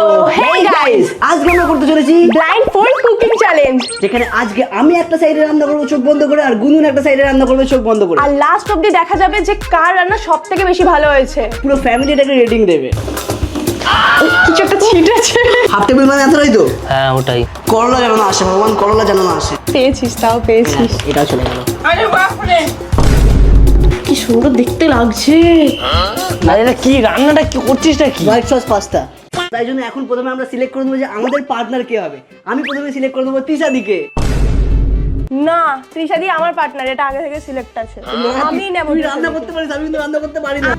So hey guys, আজকে আমরা করতে চলেছি blindfold cooking challenge যেখানে আজকে আমি একটা সাইডে রান্না করব চোখ বন্ধ করে আর গুনগুন একটা সাইডে রান্না করবে চোখ বন্ধ করে। আর লাস্ট অবধি দেখা যাবে যে কার রান্না সবথেকে বেশি ভালো হয়েছে। পুরো ফ্যামিলি এটাকে রেটিং দেবে। কিছু একটা ছিট আছে। হাফ টেবিল মানে এতটাই তো? হ্যাঁ ওটাই। করলা যেন না আসে, ভগবান করলা যেন না আসে। পেয়েছিস, তাও পেয়েছিস। এটাও চলে গেল। আরে বাপ রে, কি সুন্দর দেখতে লাগছে। না এটা কি রান্নাটা কি করছিসটা কি? White sauce pasta. তাই জন্য এখন প্রথমে আমরা সিলেক্ট করে দেবো যে আমাদের পার্টনার কে হবে। আমি প্রথমে সিলেক্ট করে দেবো তৃষাদিকে। না, তৃষাদি আমার পার্টনার, এটা আগে থেকে সিলেক্ট আছে। আমি নেব। তুই রান্না করতে পারিস, আমি কিন্তু রান্না করতে পারি না।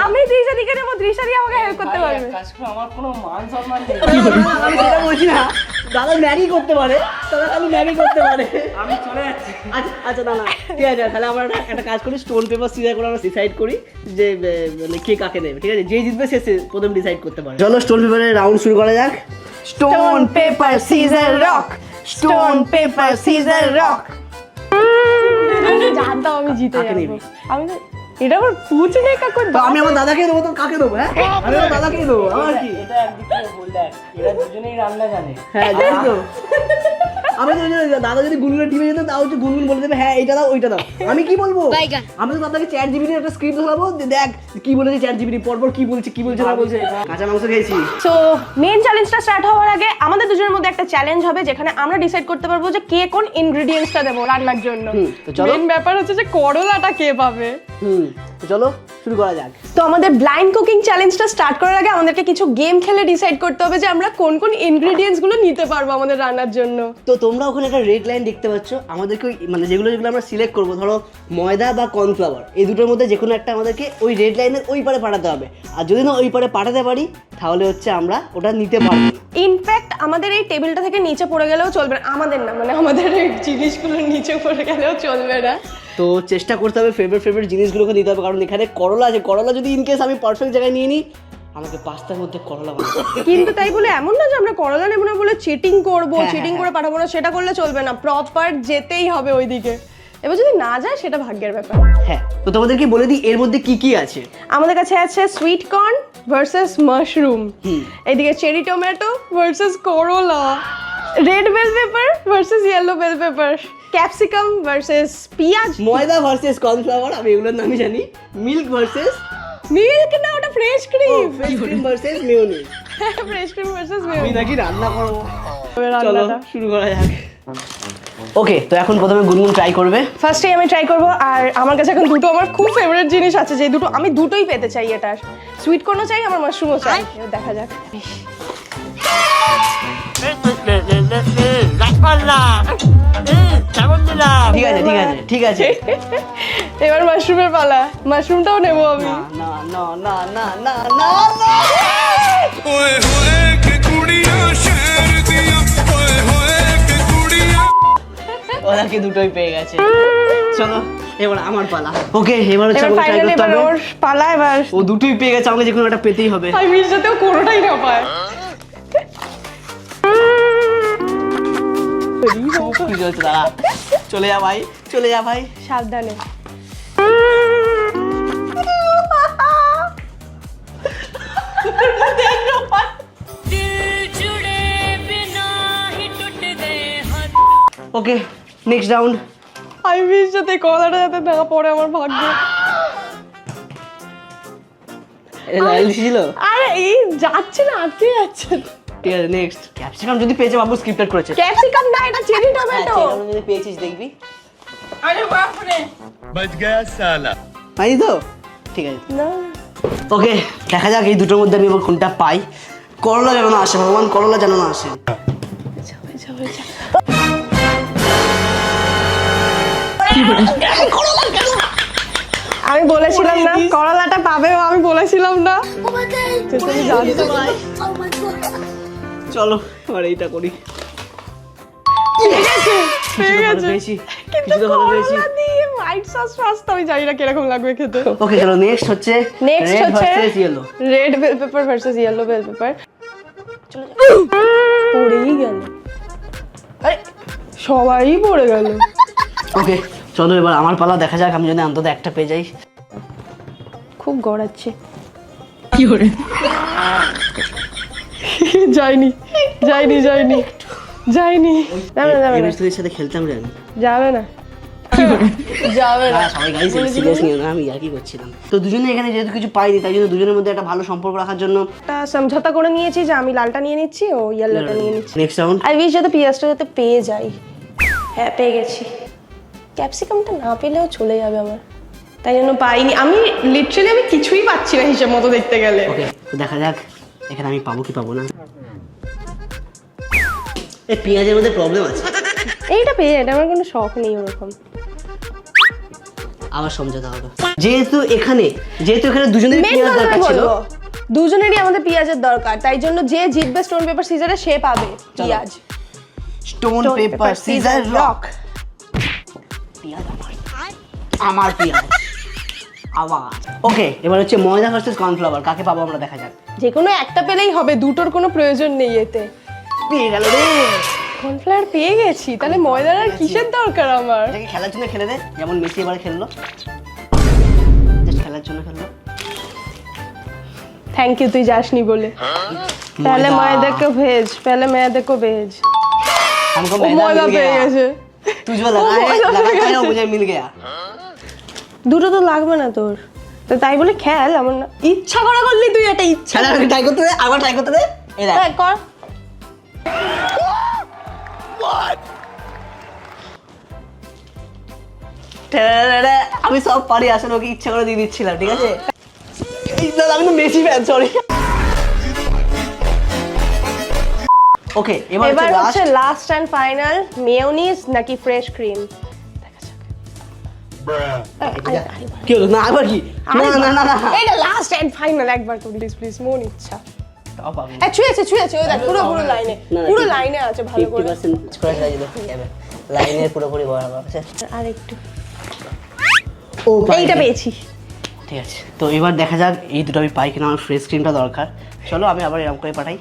আমি তৃষাদিকে নেব, তৃষাদি আমাকে হেল্প করতে পারবে। আমার কোনো মান সম্মান নেই। আমি সেটা বলছি না, দাদা ম্যাগি করতে পারে, দাদা খালি ম্যাগি করতে পারে। আমি চলে যাচ্ছি। আচ্ছা না ঠিক আছে, তাহলে আমরা একটা কাজ করি, স্টোন পেপার সিজার করে আমরা ডিসাইড করি যে মানে কে কাকে নেবে। ঠিক আছে, যে জিতবে সে প্রথম ডিসাইড করতে পারে। চলো স্টোন পেপারের রাউন্ড শুরু করা যাক। Stone paper scissor rock, stone paper scissor rock. জানতাম আমি জিতে কাকে যাবো। নিবি? আমি তো এটা আবার পুছনে কাকু। তো আমি আমার দাদাকে দেবো, তো কাকে দেবো? হ্যাঁ আমি আমার দাদাকে দেবো, আমার কি? এটা একদিক থেকে বল দেখ, এরা দুজনেই রান্না জানে। হ্যাঁ জানি তো। আমি তো দাদা যদি গুনগুনের টিমে যেত তাও হচ্ছে গুনগুন বলে দেবে হ্যাঁ এইটা দাও ওইটা দাও। আমি কি বলবো? আমি তো দাদাকে চ্যাট জিপিটির একটা স্ক্রিপ্ট ধরাবো যে দেখ কি বলেছে চ্যাট জিপিটি, পরপর কি বলছে না বলছে। কাঁচা মাংস খেয়েছি। সো মেন চ্যালেঞ্জটা স্টার্ট হওয়ার আগে আমাদের দুজনের মধ্যে একটা চ্যালেঞ্জ হবে যেখানে আমরা ডিসাইড করতে পারবো যে কে কোন ইনগ্রেডিয়েন্টসটা দেবো রান্নার জন্য। তো চলো। মেন ব্যাপার হচ্ছে যে করলাটা কে পাবে। তো চলো শুরু করা যাক। তো আমাদের ব্লাইন্ড কুকিং চ্যালেঞ্জটা স্টার্ট করার আগে আমাদেরকে কিছু গেম খেলে ডিসাইড করতে হবে যে আমরা কোন কোন ইনগ্রেডিয়েন্টস গুলো নিতে পারবো আমাদের রান্নার জন্য। তো তোমরা ওখানে একটা রেড লাইন দেখতে পাচ্ছ, আমাদেরকে মানে যেগুলো আমরা সিলেক্ট করবো, ধরো ময়দা বা কর্নফ্লাওয়ার, এই দুটোর মধ্যে যে কোনো একটা আমাদেরকে ওই রেড লাইনের ওই পারে পাঠাতে হবে। আর যদি না ওই পারে পাঠাতে পারি তাহলে হচ্ছে আমরা ওটা নিতে পারবো। ইনফ্যাক্ট আমাদের এই টেবিলটা থেকে নিচে পড়ে গেলেও চলবে না, আমাদের না মানে আমাদের এই জিনিসগুলো নিচে পড়ে গেলেও চলবে না। তো চেষ্টা করতে হবে ফেভারিট জিনিসগুলোকে নিতে হবে, কারণ এখানে করলা আছে। করলা যদি ইনকেস আমি পারফেক্ট জায়গায় নিয়ে নিই, আমাকে পাস্তার মধ্যে করলা বানাতে হবে। কিন্তু তাই বলে এমন না যে আমরা করলা নেব না বলে চিটিং করবো, হ্যাঁ, চিটিং হ্যাঁ, করে পাঠাবো না, সেটা করলে চলবে না। প্রপার যেতেই হবে ওইদিকে। এবার যদি না যায় সেটা ভাগ্যের ব্যাপার। হ্যাঁ, তো তোমাদেরকে বলে দিই এর মধ্যে কি কি আছে। আমাদের কাছে আছে সুইট কর্ন ভার্সেস মাশরুম, এদিকে চেরি টমেটো ভার্সেস করলা, red bell pepper versus yellow bell pepper, capsicum versus পেঁয়াজ, ময়দা ভার্সেস কর্নফ্লাওয়ার, আমি এগুলোর নামই জানি। মিল্ক ভার্সেস মিল্ক না, ওটা fresh cream. Fresh cream versus mayonnaise. Fresh cream versus আমি মেয়োনিজ। নাকি রান্না করবো। চলো শুরু করা যাক। ওকে, তো এখন প্রথমে গুনগুন ট্রাই করবে। ফার্স্টেই আমি ট্রাই করব। আর আমার কাছে এখন দুটো আমার খুব ফেভারিট জিনিস আছে, যে দুটো আমি দুটোই পেতে চাই। এটার সুইট কর্নও চাই, আমার মাশরুমও চাই। এবার দেখা যাক। ঠিক আছে। এবার মাশরুমের পালা, মাশরুমটাও নেবো আমি। না না না না না না না। ओए होए के कुड़िया शेर दिया ओए होए के कुड़िया ওদেরকে দুটোই পেয়ে গেছে। চলো এবার আমার পালা। ওকে, এবার হচ্ছে এবার আমাকে ট্রাই ফাইনালি করতে এবার হবে। ওর পালা। এবার ও দুটোই পেয়ে গেছে, আমাকে যে কোনো একটা পেতেই হবে। আমি মিস যাতেও কোনোটাই না পায়। কি হচ্ছে দাঁড়া, চলে যা ভাই, চলে যা ভাই। সাবধানে। ওকে, নেক্সট রাউন্ড। আমি মিস যাতে কলাটা যাতে না পড়ে আমার ভাগ্যে। লাইল ছিল। আরে এই যাচ্ছে না, আটকে যাচ্ছে। ঠিক আছে, নেক্সট। ক্যাপসিকাম যদি পেয়েছে বাবু স্ক্রিপ্টেড করেছে। ক্যাপসিকাম না, এটা চেরি টমেটো। ক্যাপসিকাম যদি পেয়েছিস দেখবি। আরে বাপ রে, बच गया साला পাইনি তো? ঠিক আছে। না ওকে, দেখা যাক এই দুটোর মধ্যে আমি এবার কোনটা পাই। করলা যেন না আসে, ভগবান করলা যেন না আসে। আমি বলেছিলাম না করলাটা পাবে, আমি বলেছিলাম না। তুমি জানতে চলো এবার এইটা করি। পেয়ে গেছে, পেয়ে গেছে। পেয়েছি, কিন্তু কিছু তো ভালো পেয়েছি। করলা দিয়ে হোয়াইট সস পাস্তা আমি জানি না কিরকম লাগবে খেতে। ওকে চলো, নেক্সট হচ্ছে নেক্সট red হচ্ছে versus yellow। Red bell pepper versus yellow bell pepper. চলো পড়েই গেল। আরে সবাই পড়ে গেল। ওকে চলো এবার আমার পালা, দেখা যাক আমি যদি অন্তত একটা পেয়ে যাই। খুব গড়াচ্ছে কি করে যায়নি যায়নি যায়নি যায়নি যাবে যাবে এই না মিস্ত্রির সাথে খেলতাম রে আমি। যাবে না যাবে না সবাই গাইস সিরিয়াস নিও না, আমি আর কি করছিলাম। তো দুজনে এখানে যেহেতু কিছু পাইনি, তাই জন্য দুজনের মধ্যে একটা ভালো সম্পর্ক রাখার জন্য একটা সমঝোতা করে নিয়েছি যে আমি লালটা নিয়ে নিচ্ছি ও ইয়েলোটা নিয়ে নিচ্ছি নেক্সট রাউন্ড। আই উইশ যাতে পিঁয়াজটা যাতে পেয়ে যাই। হ্যাঁ পেয়ে গেছি। ক্যাপসিকামটা না পেলেও চলে যাবে আমার, তাই জন্য পাইনি। আমি লিটারালি আমি কিছুই পাচ্ছি না হিসেব মতো দেখতে গেলে। ওকে, তো দেখা যাক এখানে আমি পাবো কি পাবো না। এই পেঁয়াজের মধ্যে প্রবলেম আছে, এইটা পেয়ে এটা আমার কোনো শখ নেই ওরকম। আবার সমঝোতা হবে। যেহেতু এখানে দুজনের মেন পেঁয়াজ কথা দরকার ছিল, বলবো, দুজনেরই আমাদের পেঁয়াজের দরকার, তাই জন্য যে জিতবে স্টোন পেপার সিজারে সে পাবে পেঁয়াজ। Stone paper scissor rock. পেঁয়াজ আমার পেঁয়াজ আবার। ওকে, এবার হচ্ছে ময়দা ভার্সেস কর্নফ্লাওয়ার, কাকে পাবো আমরা দেখা যাক। যে কোনো একটা পেলেই হবে, দুটোর কোনো প্রয়োজন নেই এতে। পেয়ে গেল রে, কর্নফ্লাওয়ার পেয়ে গেছি, তাহলে ময়দার আর কিসের দরকার আমার? এটাকে খেলার জন্য খেলে দে, যেমন মেসি এবারে খেললো, জাস্ট খেলার জন্য খেললো। थैंक यू তুই যাসনি বলে। पहले मैदे को भेज, पहले मैदे को भेज। हमको ও ময়দা পেয়ে গেছে। तू जो लगाया मुझे मिल गया। দুটো তো লাগবে না তোর, তো তাই বলে খেল, আমার না ইচ্ছা করে করলি তুই, এটা ইচ্ছা খেলা ট্রাই করতে দে, আবার ট্রাই করতে দে। এই দেখ কর। টেরেরে, আমি সব পারি, আসলে ওকে ইচ্ছা করে দিয়ে দিচ্ছিলাম, ঠিক আছে? এই দাদা, আমি তো মেসি ফ্যান, সরি। ওকে, এবার হচ্ছে লাস্ট এন্ড ফাইনাল, মেয়োনিজ নাকি ফ্রেশ ক্রিম। কি হলো? না আবার কি? না না না না, এটা লাস্ট এন্ড ফাইনাল, একবার তো প্লিজ প্লিজ, মন ইচ্ছা। তাও পাবো। ছুঁয়েছে ছুঁয়েছে, ওই দেখ পুরো পুরো লাইনে, পুরো লাইনে আছে ভালো করে। 50% স্কোয়ার সাইজ হয়ে যাবে, লাইনের পুরোপুরি বরাবর আছে। আর একটু, ও এইটা পেয়েছি। ঠিক আছে, তো এবার দেখা যাক এই দুটো আমি পাই কিনা। আমার ফ্রেশ ক্রিমটা দরকার। চলো আমি আবার এরকম করে পাঠাই।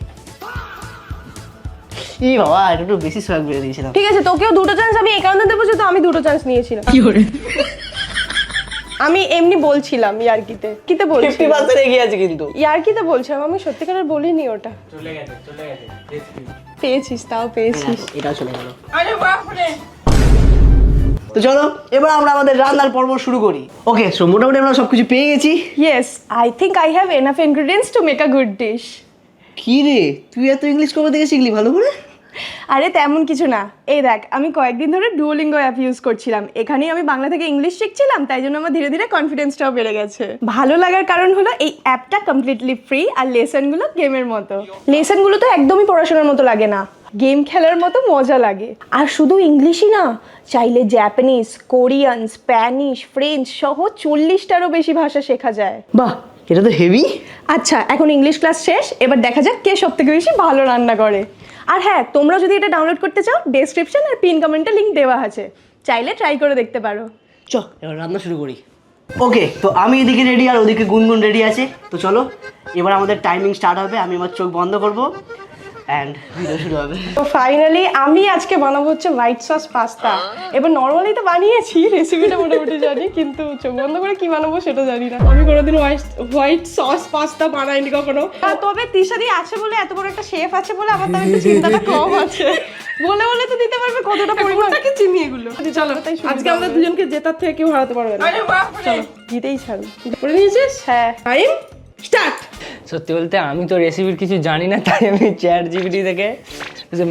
ই বাবা, এটা একটু বেশি সোয়াগ বেড়ে দিয়েছিলাম। ঠিক আছে, তোকেও দুটো চান্স আমি এই কারণে দেবো যে তো আমি দুটো চান্স নিয়েছিলাম। কি করে? আমি এমনি বলছিলাম ইয়ার্কিতে, কিতে বলছি 50% এগিয়ে আছে কিন্তু। ইয়ার্কিতে বলছিলাম, আমি সত্যিকারের বলিনি ওটা। চলে গেছে পেয়েছিস, তাও পেয়েছিস। এটাও চলে গেল। তো চলো এবার আমরা আমাদের রান্নার পর্ব শুরু করি। ওকে, সো মোটামুটি আমরা সবকিছু পেয়ে গেছি। Yes, I think I have enough ingredients to make a good dish. কি রে, তুই এত ইংলিশ কবে থেকে শিখলি ভালো করে? আরে তেমন কিছু না, এই দেখ আমি কয়েকদিন ধরে ডুওলিঙ্গো অ্যাপ ইউজ করছিলাম, এখানেই আমি বাংলা থেকে ইংলিশ শিখছিলাম, তাই জন্য আমার ধীরে ধীরে কনফিডেন্সটাও বেড়ে গেছে। ভালো লাগার কারণ হলো এই অ্যাপটা কমপ্লিটলি ফ্রি, আর লেসনগুলো গেমের মতো। লেসনগুলো তো একদমই পড়াশোনার মতো লাগে না, গেম খেলার মতো মজা লাগে। আর শুধু ইংলিশই না, চাইলে জাপানিজ, কোরিয়ান, স্প্যানিশ, ফ্রেঞ্চ সহ 40টারও বেশি ভাষা শেখা যায়। বাহ, এটা তো হেভি। আচ্ছা, এখন ইংলিশ ক্লাস শেষ, এবার দেখা যাক কে সব থেকে বেশি ভালো রান্না করে। আর হ্যাঁ, তোমরা যদি এটা ডাউনলোড করতে চাও, ডেসক্রিপশন আর পিন কমেন্টে লিঙ্ক দেওয়া আছে, চাইলে ট্রাই করে দেখতে পারো। চ এবার রান্না শুরু করি। ওকে, তো আমি এদিকে রেডি আর ওদিকে গুনগুন রেডি আছে। তো চলো এবার আমাদের টাইমিং স্টার্ট হবে। আমি আমার চোখ বন্ধ করবো অ্যান্ড ভিডিও শুরু হবে। তো ফাইনালি আমি আজকে বানাবো হচ্ছে হোয়াইট সস পাস্তা। এবার নর্মালি তো বানিয়েছি, রেসিপিটা মোটামুটি জানি, কিন্তু চোখ বন্ধ করে কি বানাবো সেটা জানি না। আমি কোনোদিন হোয়াইট সস পাস্তা বানাইনি কখনো। তবে তিশাদি আছে বলে, এত বড় একটা শেফ আছে বলে আমার তো একটু চিন্তাটা কম আছে। বলে বলে তো দিতে পারবে কতটা পরিমাণটাকে চিনি এগুলো। চলো আজকে আমরা দুজনকে জেতার থেকে কেউ হারাতে পারবে না। চলো জিতেই ছাড়ো। করে নিয়েছিস? হ্যাঁ, টাইম স্টার্ট। সত্যি বলতে আমি তো রেসিপির কিছু জানি না, তাই আমি চ্যাট জিপিটি থেকে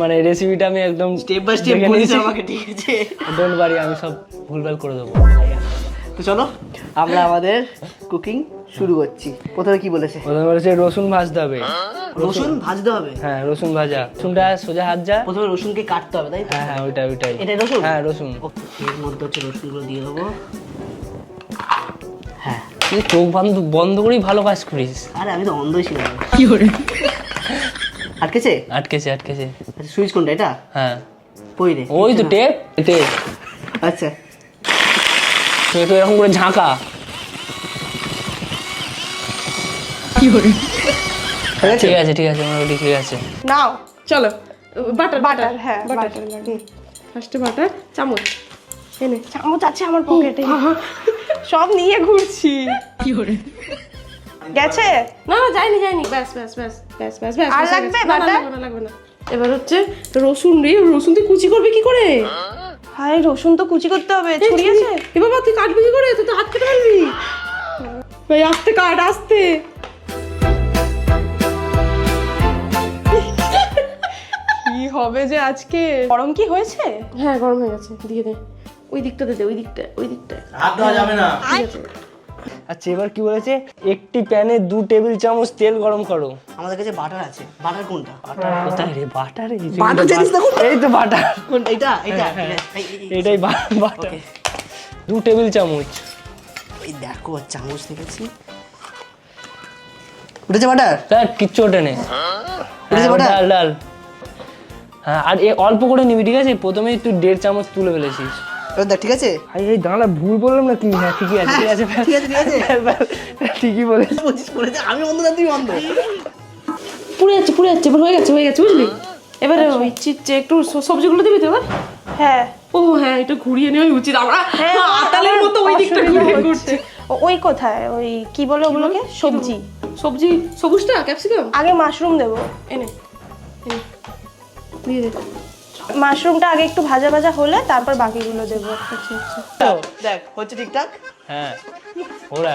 মানে রেসিপিটা আমি একদম স্টেপ বাই স্টেপ বলিস আমাকে, ঠিক আছে? ডোন্ট ওয়ারি, আমি সব ভুলভাল করে দেবো। তো চলো আমরা আমাদের কুকিং শুরু করছি। প্রথমে কি বলেছে? প্রথমে বলেছে রসুন ভাজতে হবে। রসুন ভাজতে হবে? হ্যাঁ, রসুন ভাজা। রসুনটা সোজা হাত যা। প্রথমে রসুনকে কাটতে হবে, তাই তো? হ্যাঁ হ্যাঁ, ওইটাই। এটাই রসুন? হ্যাঁ, রসুন। এর মধ্যে হচ্ছে রসুনগুলো দিয়ে দেবো। হ্যাঁ, তুই চোখ বন্ধ করেই ভালো কাজ করিস। আরে আমি তো অন্ধই ছিলাম। কি করে? আটকেছে? আটকেছে। আচ্ছা, সুইচ কোনটা এটা? হ্যাঁ, কই রে? ওই তো টেপ। আচ্ছা, তুই একটু এরকম করে ঝাঁকা। কি করে? ঠিক আছে মোটামুটি ঠিক আছে। নাও চলো, বাটার, হ্যাঁ বাটার। ফার্স্টে বাটার, চামচ। এনে চামচ আছে আমার পকেটে, সব নিয়ে ঘুরছি। কি করে গেছে? না না যায়নি যায়নি, ব্যাস ব্যাস ব্যাস ব্যাস ব্যাস ব্যাস। আর লাগবে না, বাটা? লাগবে না, লাগবে না। এবার হচ্ছে রসুন রে, রসুন তুই কুচি করবি কি করে? হায় রসুন তো কুচি করতে হবে, ছুরি আছে? এ বাবা তুই কাটবি কি করে? তুই তো হাত কেটে ফেলবি। ভাই আস্তে কাট, আস্তে। কি হবে যে আজকে? গরম কি হয়েছে? হ্যাঁ গরম হয়ে গেছে, দিয়ে দে। ওই দিকটাতে দে, ওই দিকটা, ওই দিকটা। হাত দেওয়া যাবে না। ঠিক আছে। আচ্ছা এবার কি বলেছে, একটি প্যানে 2 টেবিল চামচ তেল গরম করো। আমাদের কাছে বাটার আছে, বাটার কোনটা? কোথায় রে বাটার? বাটার জানিস না কোনটা? এই তো বাটার, কোনটা? এটা এটা এটাই বাটার। 2 টেবিল চামচ। এই দেখো চামচ দেখেছি, উঠেছে বাটার, তার কিচ্ছু ওঠে নেই। উঠেছে বাটার। ডাল ডাল। হ্যাঁ আর অল্প করে নিবি, ঠিক আছে? প্রথমেই তুই 1.5 চামচ তুলে ফেলেছিস। এবার দেখ, ঠিক আছে? এই দাঁড়া, ভুল বললাম না কি? হ্যাঁ ঠিকই আছে, ঠিক আছে, ঠিক আছে, ঠিক আছে। ঠিকই বলেছিস। বলছিস পড়েছে, আমি অন্ধ না তুই অন্ধ। পুড়ে যাচ্ছে, পুড়ে যাচ্ছে, এবার হয়ে গেছে, হয়ে গেছে, বুঝলি? এবারে ওই একটু সবজিগুলো দিবি তো এবার। হ্যাঁ ও হ্যাঁ, এটা ঘুরিয়ে নেওয়াই উচিত। আমরা হ্যাঁ, আতালের মতো ওই দিকটা অসুবিধা ঘুরিয়ে হচ্ছে। করছে। ওই কোথায়, ওই কি বলে ওগুলোকে? সবজি। সবজি সবুজটা, ক্যাপসিকাম আগে মাশরুম দেবো। এনে এনে দিয়ে দে। মাশরুমটা আগে একটু ভাজা ভাজা হলে তারপর বাকিগুলো দেবো। আচ্ছা আচ্ছা। দেখ হচ্ছে ঠিকঠাক। হ্যাঁ ওরা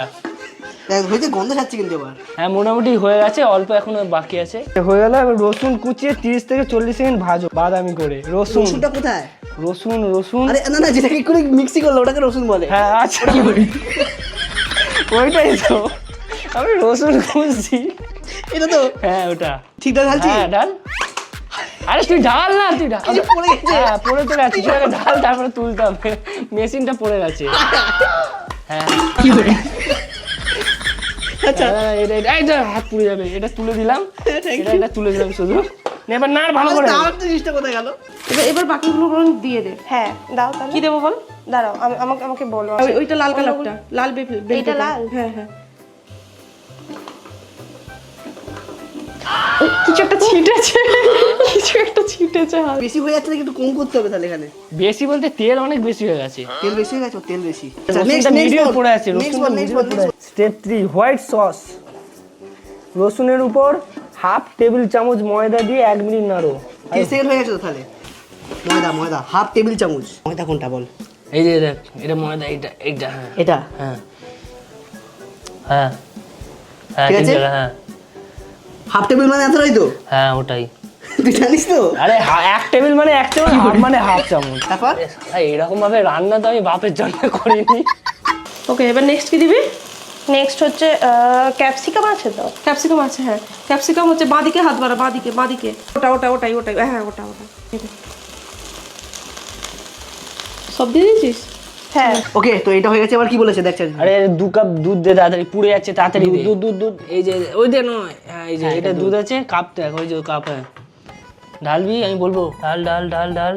দেখ হয়েছে, গন্ধ ছাড়ছে কিন্তু এবার। হ্যাঁ মোটামুটি হয়ে গেছে, অল্প এখনো বাকি আছে। হয়ে গেল। এবার রসুন কুচিয়ে 30 থেকে 40 সেকেন্ড ভাজো বাদামি করে। রসুন, রসুনটা কোথায়? রসুন রসুন আরে না না, যেটাকে করে মিক্সি করলো ওটাকে রসুন বলে। হ্যাঁ আচ্ছা, ওইটাই তো আমি রসুন খুঁজছি। এটা তো হ্যাঁ ওটা ঠিকঠাক ঢালছি। হ্যাঁ ডাল। আরে তুই ঢাল না, তুই ঢাল। কিছু পড়ে গেছে। হ্যাঁ পড়ে তো গেছে, তুই আগে ঢাল তারপরে তুলতাম, মেশিনটা পড়ে গেছে। হ্যাঁ কি করে? আচ্ছা হ্যাঁ, এই যা হাত পুড়ে যাবে, এটা তুলে দিলাম। Thank you. এটা তুলে দিলাম শুধু। নে, এবার নাড় ভালো করে। আমার তো জিনিসটা কোথায় গেল? এবার বাকিগুলো বরং দিয়ে দে। হ্যাঁ দাও তাহলে। কি দেবো বল? দাঁড়াও, আমাকে আমাকে বলো। ওইটা লাল কালারটা, লাল বেল। এইটা লাল? হ্যাঁ হ্যাঁ। কিছু একটা ছিটেছে, কিছু একটা ছিটেছে হাত। বেশি হয়ে যাচ্ছে নাকি? একটু কম করতে হবে তাহলে এখানে। বেশি বলতে তেল অনেক বেশি হয়ে গেছে। তেল বেশি হয়ে গেছে, তেল বেশি। রসুনটা মিডিয়াম পড়ে আছে, রসুনটা মিডিয়াম পড়ে আছে। Step 3 white sauce. রসুনের উপর 1/2 টেবিল চামচ ময়দা দিয়ে 1 মিনিট নাড়ো। 30 সেকেন্ড হয়ে গেছে তো তাহলে। ময়দা ময়দা 1/2 টেবিল চামচ। ময়দা কোনটা বল? এই যে দেখ, এটা ময়দা, এইটা হ্যাঁ এটা হ্যাঁ হ্যাঁ হ্যাঁ ঠিক ঠিক আছে? আছে, হ্যাঁ 1/2 টেবিল মানে এতটাই তো? হ্যাঁ ওটাই। তুই জানিস তো? আরে 1 টেবিল মানে 1 চামচ, হাফ মানে 1/2 চামচ। তারপর এরকম ভাবে রান্না তো আমি বাপের জন্য করিনি। ওকে এবার নেক্সট কি দিবি? নেক্সট হচ্ছে ক্যাপসিকাম আছে তো? ক্যাপসিকাম আছে, হ্যাঁ। ক্যাপসিকাম হচ্ছে বাঁদিকে হাত বাড়া, বাঁদিকে বাঁদিকে। ওটাই হ্যাঁ, ওটা এই দে। সব দিয়ে দিয়েছিস? হ্যাঁ ওকে, তো এটা হয়ে গেছে। এবার কি বলেছে দেখ? আরে 2 কাপ দুধ দে, তাড়াতাড়ি পুড়ে যাচ্ছে, তাড়াতাড়ি দে। দুধ এই যে ওই দে নয়, হ্যাঁ এই যে এটা দুধ আছে, কাপ দেখ, ওই যে কাপ। হ্যাঁ ঢালবি, আমি বলবো ঢাল ঢাল ঢাল ঢাল।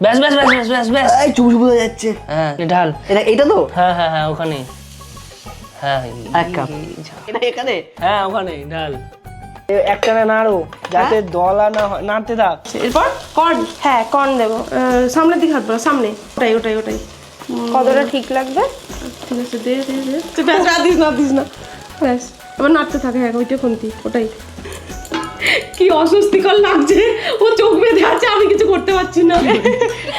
ব্যাস ব্যাস ব্যাস ব্যাস ব্যাস ব্যাস। এই চুপ চুপ হয়ে যাচ্ছে। হ্যাঁ ঢাল। এটা তো? হ্যাঁ হ্যাঁ হ্যাঁ ওখানে। হ্যাঁ 1 কাপ। এটা এখানে? হ্যাঁ ওখানে ঢাল। একটানা নাড়ো যাতে দলা না হয়, নাড়তে থাক। এরপর কর্ন। হ্যাঁ কর্ন দেবো। সামনের দিকে হাত বাড়া, সামনে। ওটাই। কতটা ঠিক লাগবে? ঠিক আছে, দে দে দে। তুই ব্যাস আর দিস না। ব্যাস এবার নাড়তে থাকে। হ্যাঁ ওইটা খুন্তি, ওটাই। কি অস্বস্তিকর লাগছে, ও চোখ বেঁধে আছে, আমি কিছু করতে পারছি না।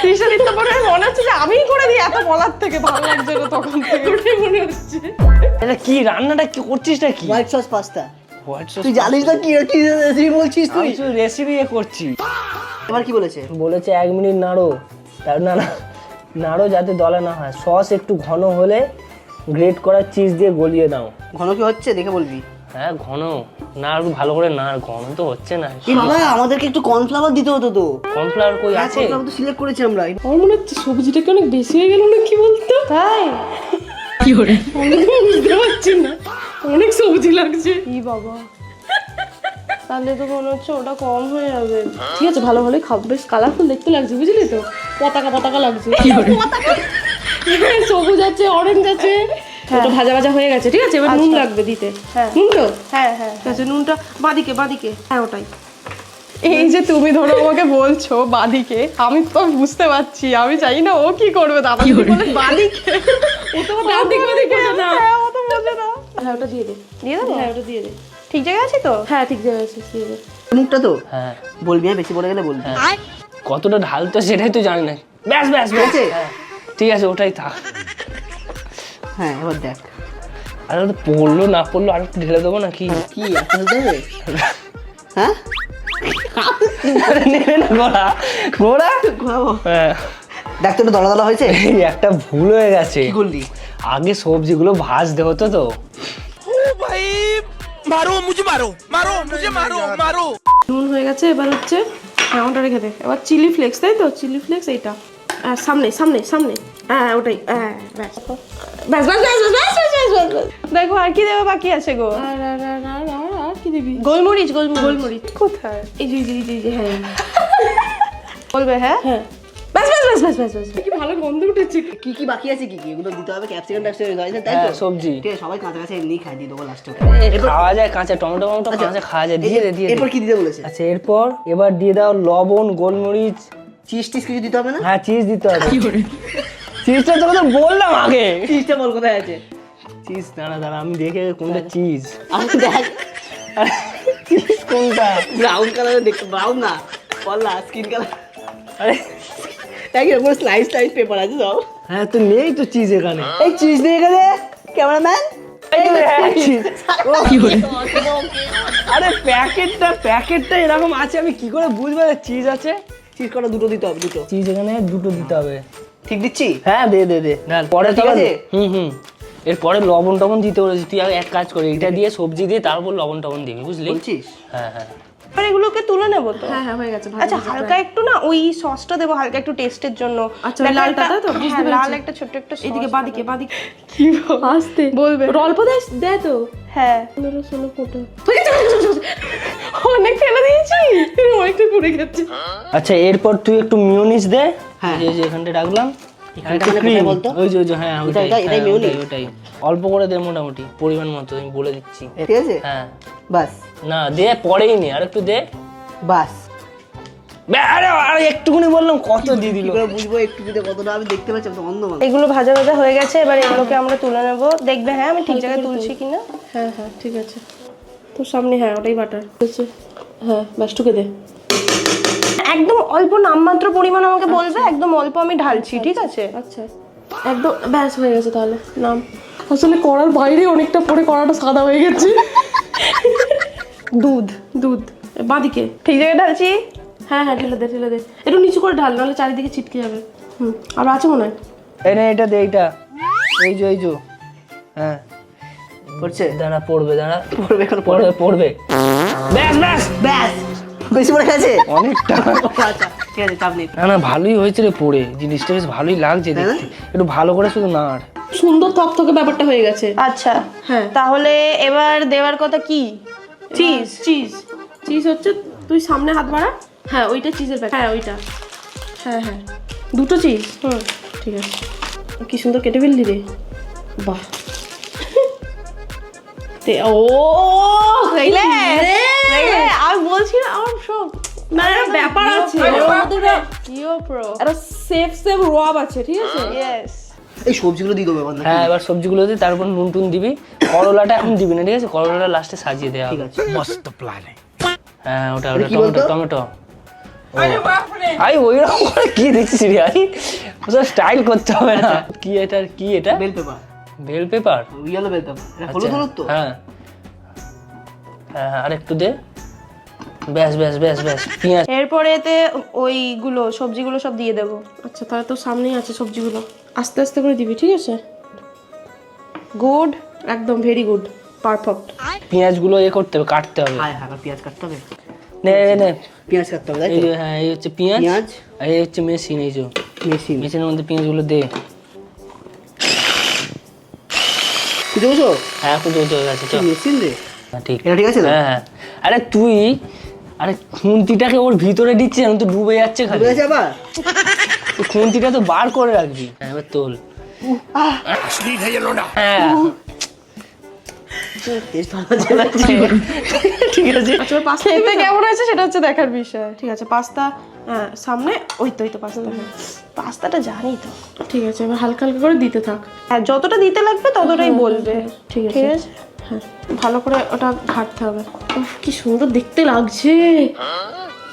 ত্রিশালিত পরে মনে হচ্ছে যে আমিই করে দিই, এত বলার থেকে ভালো লাগছে না তখন থেকে। ওটাই মনে হচ্ছে। এটা কি রান্নাটা কি করছিসটা কি? White sauce pasta. White sauce. তুই জানিস না কি কি রেসিপি বলছিস তুই? আমি শুধু রেসিপি করছি। এবার কি বলেছে? বলেছে 1 মিনিট নাড়ো, না নাড়ো যাতে দলা না হয়। সস একটু ঘন হলে গ্রেট করা চিজ দিয়ে গলিয়ে দাও। ঘন কি হচ্ছে দেখে বলবি। হ্যাঁ ঘন না, আর ভালো করে না, ঘন তো হচ্ছে না। এই বাবা, আমাদেরকে একটু কর্নফ্লাওয়ার দিতে হতো তো। কর্নফ্লাওয়ার কই আছে? কর্নফ্লাওয়ার তো সিলেক্ট করেছি আমরা। আমার মনে হচ্ছে সবজিটাকে অনেক বেশি হয়ে গেল না, কি বলতো? তাই? কি করে বুঝতে পারছি না, অনেক সবজি লাগছে। কি বাবা, তাহলে তো মনে হচ্ছে ওটা কম হয়ে যাবে। ঠিক আছে, ভালো ভালোই খাবো, বেশ কালারফুল দেখতে লাগছে, বুঝলি তো? পতাকা লাগছে। সবুজ আছে, অরেঞ্জ আছে। ওটা ভাজা ভাজা হয়ে গেছে, ঠিক আছে? এবার নুন লাগবে দিতে। হ্যাঁ। নুন তো? হ্যাঁ হ্যাঁ ঠিক আছে, নুনটা বাঁদিকে। হ্যাঁ ওটাই। এই যে তুমি ধরো আমাকে বলছো বাদিকে, আমি তো বুঝতে পারছি, আমি জানি না ও কি করবে, দাদা কি বলে বাদিকে, ও তো বাদিক বাদিক বোঝে না। হ্যাঁ, ও তো বোঝে না। হ্যাঁ ওটা দিয়ে দে, দিয়ে দেবো? হ্যাঁ ওটা দিয়ে দে। ঠিক জায়গায় আছে তো? হ্যাঁ ঠিক জায়গায় আছে, দিয়ে দে। মুখটা তো হ্যাঁ বলবি, হ্যাঁ বেশি পড়ে গেলে বলবি। কতটা ঢালতো সেটাই তো জানি না। ব্যাস ব্যাস ব্যাস, হ্যাঁ, ঠিক আছে ওটাই থাক। হ্যাঁ এবার দেখ আর ওটা পড়লো না পড়লো আর একটু ঢেলে দেবো নাকি? কি এত দেবে। হ্যাঁ নেবে না গোড়া গোড়া। ঘোরাবো। হ্যাঁ দেখ তো একটু দলা দলা হয়েছে। এই একটা ভুল হয়ে গেছে, কি করলি? আগে সবজিগুলো ভাজতে হতো তো। নুন হয়ে গেছে, এবার হচ্ছে হ্যাঁ ওটা রেখে দে। এবার চিলি ফ্লেক্স, তাই তো? চিলি ফ্লেক্স এইটা সামনে সামনে সামনে, হ্যাঁ ওটাই, হ্যাঁ ব্যাস ব্যাস ব্যাস ব্যাস ব্যাস ব্যাস ব্যাস ব্যাস। দেখো আর কি দেওয়া বাকি আছে গো? আর কি দিবি? গোলমরিচ, গোলমরিচ। গোলমরিচ কোথায়? এই যে এই যে হ্যাঁ বলবে হ্যাঁ? হ্যাঁ ব্যাস ব্যাস ব্যাস ব্যাস ব্যাস ব্যাস। কি ভালো গন্ধ উঠেছে। কি কি বাকি আছে, কি কি এগুলো দিতে হবে? ক্যাপসিকাম ট্যাপসিকাম তাই হ্যাঁ তো? সবজি ঠিক আছে, সবাই কাঁচা কাঁচা এমনি খাই দিয়ে দেবো লাস্টে। খাওয়া যায় কাঁচা, টমেটো টমেটো কাঁচা খাওয়া যায়, দিয়ে দে দিয়ে দে। এরপর কি দিতে বলেছে? আচ্ছা এরপর এবার দিয়ে দাও লবণ, গোলমরিচ। চিজ টিজ কিছু দিতে হবে না? হ্যাঁ চিজ দিতে হবে। চিজটা তোকে তো বললাম আগে। চিজটা বল কোথায় আছে? চিজ দাঁড়া দাঁড়া আমি দেখে কোনটা চিজ, আমি দেখ চিজ কোনটা। ব্রাউন কালারের দেখতে, ব্রাউন না বললা স্কিন কালার। আরে দেখ এরপর স্লাইস স্লাইস পেপার আছে সব। হ্যাঁ তো নেই তো চিজ এখানে। এই চিজ দিয়ে গেলে ক্যামেরাম্যান। এই তো হ্যাঁ, চিজ। আরে প্যাকেটটা এরকম আছে, আমি কি করে বুঝবো চিজ আছে? চিজ কটা দুটো দিতে হবে, দুটো। চিজ এখানে দুটো দিতে হবে। ঠিক দিচ্ছি? হ্যাঁ দে দে দে না পরে ঠিক তো আছে? হুম এরপরে লবণ টবণ দিতে বলেছি, তুই আগে এক কাজ করি, এটা দিয়ে সবজি দিয়ে তারপর লবণ টবণ দিবি, বুঝলি? বলছিস? হ্যাঁ হ্যাঁ এবার এগুলোকে তুলে নেবো তো? হ্যাঁ হ্যাঁ হয়ে গেছে। আচ্ছা হালকা একটু না ওই সসটা দেবো, হালকা একটু টেস্টের জন্য। আচ্ছা, ওই লালটা, তাই তো? বুঝতে হ্যাঁ, পেরেছি। লাল একটা ছোট্ট একটা এইদিকে sauce বাদিকে দেবো। বাদিকে কি আসতে বলবে? অল্প দেয় তো, হ্যাঁ 15-16 ফোঁটা। অনেক ফেলে দিয়েছি। অনেকটা পড়ে গেছে। আচ্ছা এরপর তুই একটু মিয়োনিজ দে। হ্যাঁ। এই যে এখানটা রাখলাম, এখানে এখানে cream। কোথায় বলতো? ওই যে হ্যাঁ ওটাই এটাই হ্যাঁ, mayonnaise? ওটাই অল্প করে দে, মোটামুটি পরিমাণ মতো আমি বলে দিচ্ছি। ঠিক আছে হ্যাঁ বাস না দে পরেই নে, আর একটু দে। বাস। আরে আরে একটুখানি বললাম, কত দিয়ে কি দিল। করে বুঝবো একটু দিতে কতটা? আমি দেখতে পাচ্ছি, আমি তো অন্ধ মানুষ। এগুলো ভাজা ভাজা হয়ে গেছে, এবার এগুলোকে আমরা তুলে নেবো। দেখবে হ্যাঁ আমি ঠিক জায়গায় তুলছি কিনা। হ্যাঁ হ্যাঁ ঠিক আছে, তোর সামনে হ্যাঁ ওটাই বাটার হচ্ছে। হ্যাঁ ব্যাস টুকে দে। একদম অল্প নামমাত্র পরিমাণ আমাকে বলবে, একদম অল্প আমি ঢালছি, ঠিক আছে? আচ্ছা একদম ব্যাস হয়ে গেছে তাহলে। নাম আসলে কড়ার বাইরে অনেকটা পরে কড়াটা সাদা হয়ে গেছে। দুধ দুধ বাদিকে, ঠিক জায়গায় ঢালছি। হ্যাঁ হ্যাঁ ঢেলে দে একটু নিচু করে ঢাল, নাহলে চারিদিকে ছিটকে যাবে। আর আছে মনে হয়। এই নে এটা দে, এইটা এই যে হ্যাঁ করছে দাঁড়া পড়বে, দাঁড়া পড়বে এখন পড়বে। ব্যাস ব্যাস ব্যাস বেশি পড়ে গেছে অনেকটা। আচ্ছা ঠিক আছে, চাপ নেই। না ভালোই হয়েছে রে পড়ে, জিনিসটা বেশ ভালোই লাগছে দেখতে। একটু ভালো করে শুধু নাড়। সুন্দর থকথকে ব্যাপারটা হয়ে গেছে। আচ্ছা হ্যাঁ তাহলে এবার দেওয়ার কথা কি? চিজ। চিজ চিজ হচ্ছে, তুই সামনে হাত বাড়া। হ্যাঁ ওইটা চিজের প্যাকেট, হ্যাঁ ওইটা, হ্যাঁ হ্যাঁ দুটো চিজ। ঠিক আছে। কি সুন্দর কেটে ফেললি রে, বাহ। ও দেখলে? দেখলে? আমি বলছি না আমার সব না ব্যাপার আছে, ইয়ো প্রো। একটা সেফ রোয়াব আছে, ঠিক আছে। ইয়েস। এই সবজিগুলো দিয়ে দেবো এবার নাকি? হ্যাঁ এবার সবজিগুলো দিয়ে তারপর নুন টুন দিবি। করলাটা এখন দিবি না, ঠিক আছে? করলাটা লাস্টে সাজিয়ে দেওয়া ঠিক হবে। আছে। মস্ত প্ল্যান। হ্যাঁ ওটা কি টমেটো বলতো? টমেটো। আই ওইরকম করে কি দিচ্ছিস রে? আই ওসব স্টাইল করতে হবে না। কি এটা bell pepper, bell pepper. Yellow bell pepper. হলুদ হলুদ তো? হ্যাঁ হ্যাঁ আর একটু দে। ব্যাস ব্যাস ব্যাস ব্যাস পেঁয়াজ। এরপরে এতে ওইগুলো সবজিগুলো সব দিয়ে দেবো। আচ্ছা তাহলে তোর সামনেই আছে সবজিগুলো, আস্তে আস্তে করে দিবি, ঠিক আছে? গুড। একদম ভেরি গুড, পারফেক্ট। পেঁয়াজগুলো করতে হবে, কাটতে হবে। হ্যাঁ হ্যাঁ পেঁয়াজ কাটতে হবে, নে নে পেঁয়াজ কাটতে হবে তাই এই তো? যে হ্যাঁ এই হচ্ছে পেঁয়াজ, পেঁয়াজ আর এই হচ্ছে মেশিন। এই যে মেশিন মেশিনের মধ্যে পেঁয়াজগুলো দে। বুঝতে বুঝো? হ্যাঁ খুব জোর হয়ে গেছে, চল। মেশিন রে হ্যাঁ ঠিক এটা ঠিক আছে তো? হ্যাঁ হ্যাঁ। আরে তুই আরে খুন্তিটাকে ওর ভিতরে দিচ্ছিস, আমি তো ডুবে যাচ্ছে খালি। বুঝে গেছে আবার? তুই খুন্তিটা তো বার করে রাখবি। হ্যাঁ এবার তোল। হ্যাঁ টেস্ট ভালো আছে। ঠিক আছে আচ্ছা পাস্তা খেতে কেমন হয়েছে সেটা হচ্ছে দেখার বিষয়। ঠিক আছে পাস্তা সামনে ওই তো পাস্তা হ্যাঁ পাস্তাটা জানি তো। ঠিক আছে এবার হালকা হালকা করে দিতে থাক হ্যাঁ যতটা দিতে লাগবে ততটাই বলবে। ঠিক আছে ঠিক আছে। হ্যাঁ ভালো করে ওটা ঘাটতে হবে উফ কি সুন্দর দেখতে লাগছে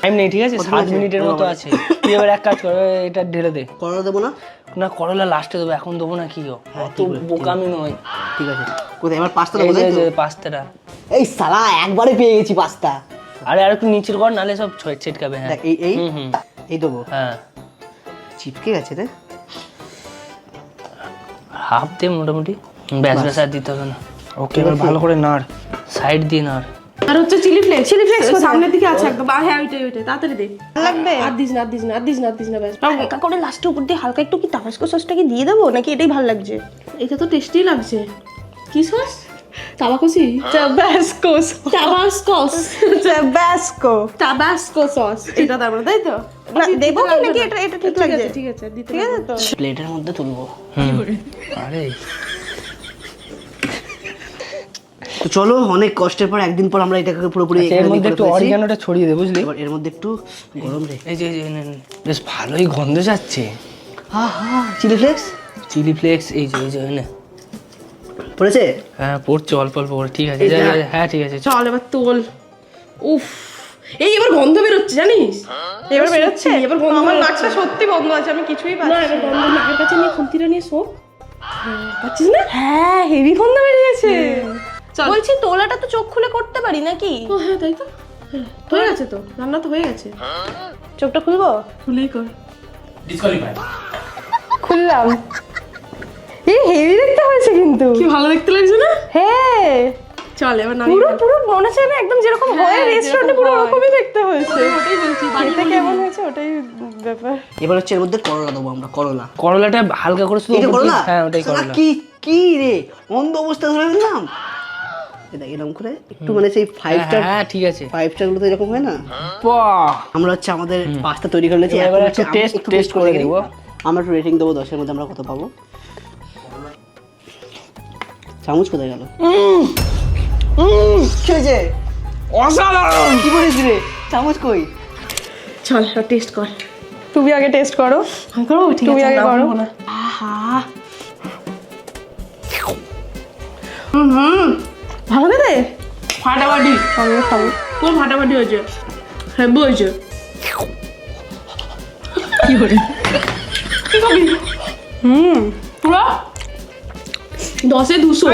টাইম নেই ঠিক আছে 7 মিনিটের মতো আছে তুই এবার এক কাজ কর এটা ঢেলে দে করলা দেবো না? না করলা লাস্টে দেবো এখন দেবো না কি গো তো বোকামি নয় ঠিক আছে, কোথায় এবার পাস্তা এই দেবো? যে তাই তো? যে পাস্তাটা এই সালা একবারে পেয়ে গেছি পাস্তা। আরে আর একটু নিচের কর নালে সব ছিটকাবে হ্যাঁ দেখ এই এই হুম এই দেবো, হ্যাঁ চিপকে গেছে রে। হাফ দে মোটামুটি ব্যাস ব্যাস আর দিতে হবে না ওকে এবার ভালো করে নাড় সাইড দিয়ে নাড় আর হচ্ছে চিলি ফ্লেক্স সামনের দিকে আছে একদম হ্যাঁ ওইটাই তাড়াতাড়ি দে লাগবে আর দিস না ব্যাস হালকা করে লাস্টে উপর দিয়ে হালকা একটু কি টাবাস্কো সসটা কি দিয়ে দেবো নাকি এটাই ভালো লাগছে? এটা তো টেস্টি লাগছে কি সস তাবাকোসি টাবাস্কো টাবাস্কো সস এটা তারপরে তাই তো না দেবো কি নাকি এটা এটা ঠিক লাগছে? ঠিক আছে দিতে ঠিক আছে তো। প্লেটের মধ্যে তুলবো। আরে তো চলো, অনেক কষ্টের পর একদিন পর আমরা এটাকে পুরোপুরি এর এখানে মধ্যে করে একটু ফেলেছি। অরিগানোটা ছড়িয়ে দে বুঝলি এবার এর মধ্যে একটু গরম রে। এই যে নে, নে। বেশ ভালোই গন্ধ যাচ্ছে হ্যাঁ চিলি ফ্লেক্স চিলি ফ্লেক্স এই যে নে পড়েছে। হ্যাঁ পড়ছে অল্প অল্প করে ঠিক আছে এই যে, হ্যাঁ ঠিক আছে চল এবার তোল উফ এই এবার গন্ধ বেরোচ্ছে জানিস এবার বেরোচ্ছে এবার গন্ধ আমার বেরোচ্ছে। নাকটা সত্যি বন্ধ আছে আমি কিছুই না পাচ্ছি এবার গন্ধ নাকের কাছে নিয়ে খুন্তিটা নিয়ে শোক পাচ্ছিস না হ্যাঁ হেভি গন্ধ বেরিয়েছে। চল। বলছি তোলাটা তো চোখ খুলে করতে পারি নাকি? ও হ্যাঁ তাই তো হ্যাঁ, হয়ে গেছে তো রান্না তো হয়ে গেছে চোখটা খুলবো? খুলেই কর খুললাম। এই হেভি দেখতে হয়েছে কিন্তু। কি ভালো দেখতে লাগছে না হ্যাঁ চল এবার নামি পুরো পুরো মনে হচ্ছে না একদম যেরকম হয় হ্যাঁ, রেস্টুরেন্টে যেরকম পুরো হয়। ওরকমই দেখতে হয়েছে। ওটাই বলছি বাড়ি খেতে কেমন হয়েছে ওটাই ব্যাপার। এবার হচ্ছে এর মধ্যে করলা দেবো আমরা, করলা। করলাটা হালকা করে শুধু এটা উপর করলা? দিয়ে- হ্যাঁ ওটাই শালা করলা কি কি রে অন্ধ অবস্থা ধরে ফেললাম। এটা এরকম করে একটু মানে সেই 5 স্টার হ্যাঁ ঠিক আছে 5 স্টার গুলো তো এরকম হয় না। বাহ আমরা হচ্ছে আমাদের পাস্তা তৈরি করে নিয়েছি। এবার এখন একটু হচ্ছে আমি taste- একটু taste করে দেখে নিই। দেখবো। আমরা একটু রেটিং দেবো 10 এর মধ্যে আমরা কত পাবো। চামচ কোথায় গেল? কি হয়েছে? অসাধারণ কি বলেছিস রে? চামচ কই? চল টেস্ট কর তুমি আগে টেস্ট করো। আমি করবো ঠিক তুমি আছে আগে না করো। বলবো না আহা ভালো খেতে? ফাটাফাটি আমিও খাবো। কোন ফাটাফাটি হয়েছে হেব্বু হয়েছে কি করে কি খাবি পুরো 10-এ 200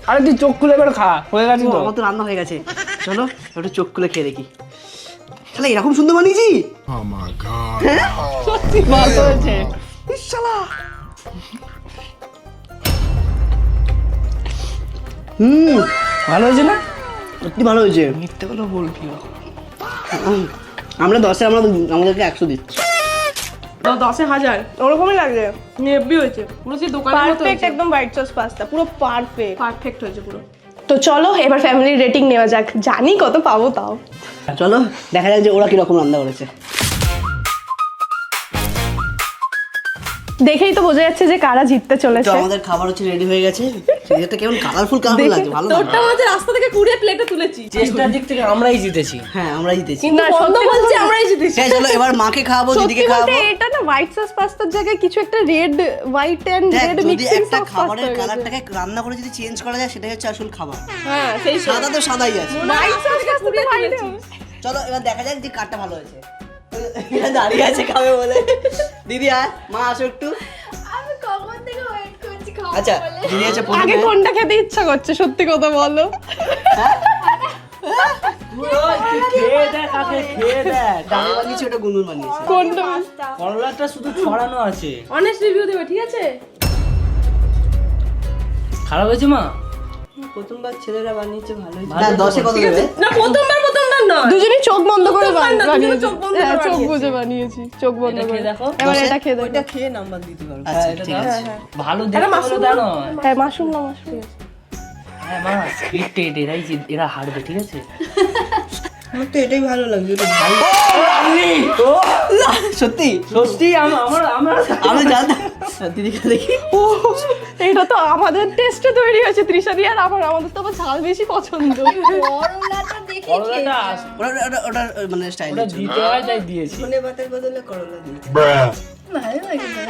আরে তুই চোখ খুলে করে খা হয়ে গেছে তো আমার তো রান্না হয়ে গেছে। চলো একটু চোখ খুলে খেয়ে দেখি। শালা এরকম সুন্দর বানিয়েছি? সত্যি ভালো হয়েছে ইস শালা। ভালো হয়েছে না সত্যি ভালো হয়েছে। মিথ্যে কথা বলবি আমরা 10-এ আমাদেরকে 100 দিচ্ছি। 10-এ 1000 ওরকমই লাগছে। হেব্বি হয়েছে পুরো সেই দোকানের মতো পারফেক্ট একদম হোয়াইট সস পাস্তা পুরো পারফেক্ট। পারফেক্ট হয়েছে পুরো তো চলো এবার ফ্যামিলির রেটিং নেওয়া যাক, জানি কত পাবো তাও। চলো দেখা যাক যে ওরা কিরকম রান্না করেছে। দেখেই তো বোঝা যাচ্ছে যে কারা জিততে তো চলেছে। আমাদের খাবার হচ্ছে রেডি হয়ে গেছে। এটা কেমন কালারফুল লাগছে, ভালো তোরটা লাগছে। মধ্যে রাস্তা থেকে কুড়িয়ে প্লেটে তুলেছি চেষ্টার দিক থেকে আমরাই জিতেছি হ্যাঁ আমরাই জিতেছি। না বন্ধ সত্যি বলছি কথা আমরাই জিতেছি হ্যাঁ চলো এবার মাকে খাওয়াবো, সত্যি দিদিকে বলতে খাওয়াবো। এটা না হোয়াইট সস পাস্তার জায়গায় কিছু একটা রেড হোয়াইট এন্ড দেখ রেড যদি মিক্সিং একটা সস খাবারের পাস্তা। কালারটাকে রান্না করে যদি চেঞ্জ করা যায় সেটাই হচ্ছে আসল খাবার। হ্যাঁ সেই সাদা তো সাদাই আছে। হোয়াইট সস পাস্তা তো হোয়াইট। চলো এবার দেখা যাক যে কারটা ভালো হয়েছে। এরা দাঁড়িয়ে আছে খাবে বলে। দিদি আর মা আসো একটু। আমি কখন থেকে ওয়েট করছি খাওয়া আচ্ছা দিদি আছে প্রথমে। আগে কোনটা খেতে ইচ্ছা করছে সত্যি কথা বলো। খেয়ে দেখ আগে খেয়ে দেখ ডাল বানিয়েছি ওটা গুনগুন বানিয়েছে। কোনটা? করলাটা শুধু ছড়ানো আছে অনেস্ট রিভিউ দেবে ঠিক আছে খারাপ হয়েছে মা প্রথমবার ছেলেরা বানিয়েছে ভালো হয়েছে। না 10-এ কত দেবে? না প্রথমবার না দুজনেই চোখ বন্ধ করে প্রথমবার না, দুজনে বানিয়েছি। চোখ বন্ধ করে হ্যাঁ, চোখ বানিয়েছি। বুজে বানিয়েছি, চোখ বন্ধ এটা করে। খেয়ে দেখো এবার 10-এ? এটা খেয়ে দেখো। ওইটা খেয়ে নাম্বার দিতে পারো। হ্যাঁ, আচ্ছা এটা ঠিক দাও। আছে। ভালো দেখতে বলো তা নয় হ্যাঁ মাশরুম না মাশরুম। হ্যাঁ মা স্ক্রিপ্টেড এরা হারবে ঠিক আছে আমার তো এটাই ভালো লাগছে। এটা ভালো। সত্যি সত্যি আমার আমি জানতাম দিদি খা দেখি। ও এটা তো আমাদের টেস্টে তৈরি হয়েছে তৃষাদি আর আমাদের তো আবার ঝাল বেশি পছন্দ। করলাটা দেখে করলাটা ওটা মানে স্টাইল ওটা দিতে হয় তাই দিয়েছি। ভালো লাগে না?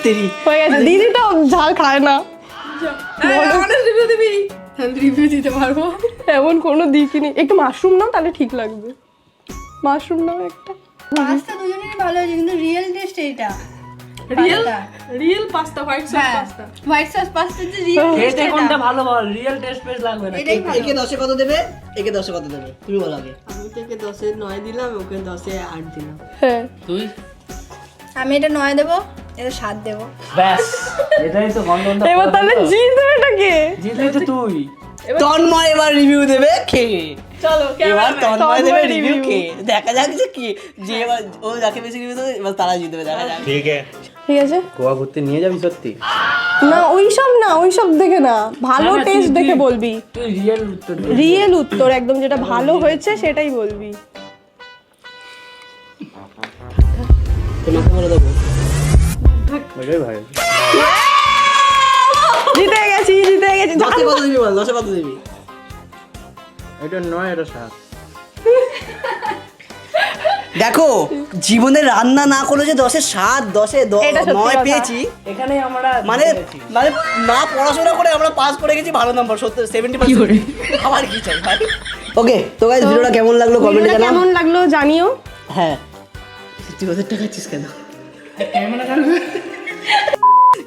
তেরি হয়ে গেছে, দিদি তো ঝাল খায় না, আমাদের রিভিউ দিবি, তাহলে রিভিউ দিতে পারবো। এমন কোনো দিকই নেই। একটু মাশরুম নাও তাহলে ঠিক লাগবে, মাশরুম নাও একটা। পাস্তা দুজনেরই ভালো হয়েছে কিন্তু রিয়েল টেস্ট এইটা। Real pasta, white sauce pasta. White sauce pasta যে রিয়েল টেস্ট খেতে কোনটা ভালো বল, রিয়েল টেস্ট পেস্ট লাগবে না। এটাই ভালো। একে 10-এ কত দেবে? একে 10-এ কত দেবে? তুমি বলো আগে। আমি থেকে 10-এ 9 দিলাম, ওকে 10-এ 8 দিলাম। হ্যাঁ তুই আমি এটা 9 দেবো, এটা 7 দেবো। ব্যাস, এটাই তো গন্ডনটা। এবার তাহলে জিতবে এটাকে। জিতলি তো তুই। তন্ময় এবার রিভিউ দেবে খেয়ে। চলো এবার তন্ময় দেবে তন্ময় রিভিউ review। খেয়ে। দেখা যাক যে কি, যে এবার ও যাকে বেশি রিভিউ দেবে এবার তারা জিতবে, দেখা যাক। ठीक है ঠিক আছে গোয়া ঘুরতে নিয়ে যাবি সত্যি? না, ওইসব দেখে না, ভালো না, না, টেস্ট তুই- দেখে তুই- বলবি, তুই রিয়েল উত্তর দে। রিয়েল উত্তর একদম, যেটা ভালো হয়েছে সেটাই বলবি। তোমাকে বলে দেবো। ওইটাই ভাই। জিতে গেছি 10-এ কত দিবি বল, 10-এ কত দিবি? এটা 9, এটা 7। দেখো জীবনে রান্না না করে যে 10-এ 7, 10-এ এটা সত্যি 9 কথা। পেয়েছি, এখানে আমরা মানে জিতে গেছি। মানে না পড়াশোনা করে আমরা পাস করে গেছি ভালো নাম্বার, 70%। আমার কি চাই ভাই? ওকে তো গাইস, ভিডিওটা কেমন লাগলো কমেন্টে ভিডিওটা জানাও। কেমন লাগলো জানিও। হ্যাঁ তুই ওদের টাকাচ্ছিস কেন?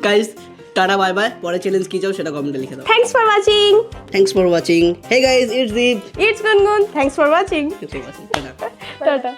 Guys tata bye bye. পরে চ্যালেঞ্জ কি চাও সেটা কমেন্টে লিখে দাও। Thanks for watching. Thanks for watching. Hey guys, it's Deep. It's Gungun. Thanks for watching. Tata. Tata.